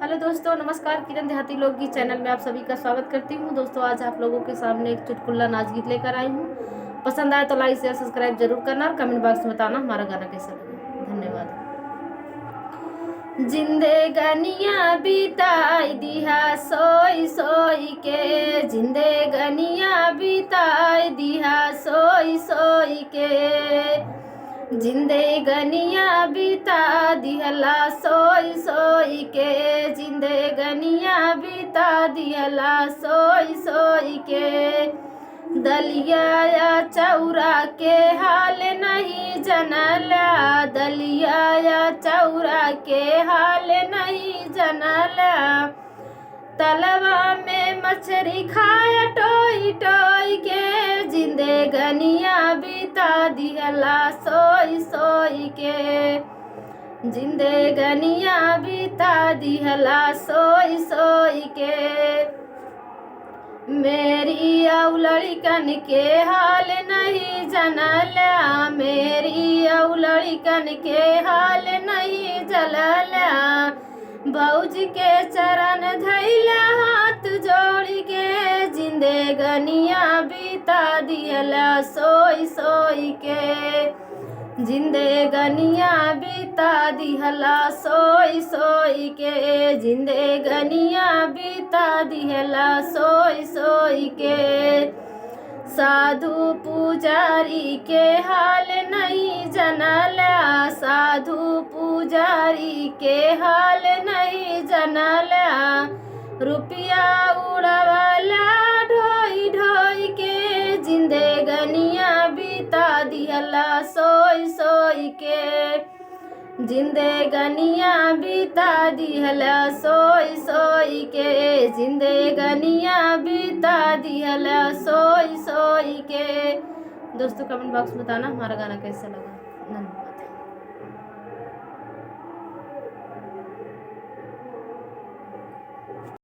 Hello दोस्तों, नमस्कार। किरण देहाती लोकगीत चैनल में आप सभी का स्वागत करती हूँ। दोस्तों, आज आप लोगों के सामने एक चुटकुला नाच गीत लेकर आई हूँ। पसंद आए तो लाइक शेयर सब्सक्राइब जरूर करना और कमेंट बॉक्स में बताना हमारा गाना कैसा लगा। धन्यवाद। जिंदगनिया बिताई दिहा सोई सोई के, जिंदगनिया बिताई दिहा सोई सोई के, जिंदगनिया बिता दिहला सोई सोई के, जिंदगनिया बिता दिहला सोई सोई के। दलिया या चौरा के हाल नहीं जनला, दलिया या चौरा के हाल नहीं जनला, तलवा में मछली खाया टोई टोई के, जिंदगनिया बिता दिहला सोई सोई के, जिंदगनिया बिता दिहला सोई सोई के। मेरी औ लड़कन के हाल नहीं जनला, मेरी औ लड़कन के हाल नहीं जलला, बौजी के चरण धैला हाथ जोड़ के, जिंदगनिया बिता दिहला सोई सोई के, जिंदगनिया बिता दिहला सोई सोई के, जिंदगनिया बिता दिहला सोई सोई के। साधु पुजारी के हाल नहीं जनला, साधु पुजारी के हाल नहीं जनला, रुपया उड़ावला ढोई ढोई के, जिंदगनिया बिता दिहला सोई सोई के, जिंदगनिया बिता दिहला सोई सोई के, जिंदगनिया बिता दिहला सोई सोई के। दोस्तों, कमेंट बॉक्स में बताना हमारा गाना कैसा लगा। धन्यवाद।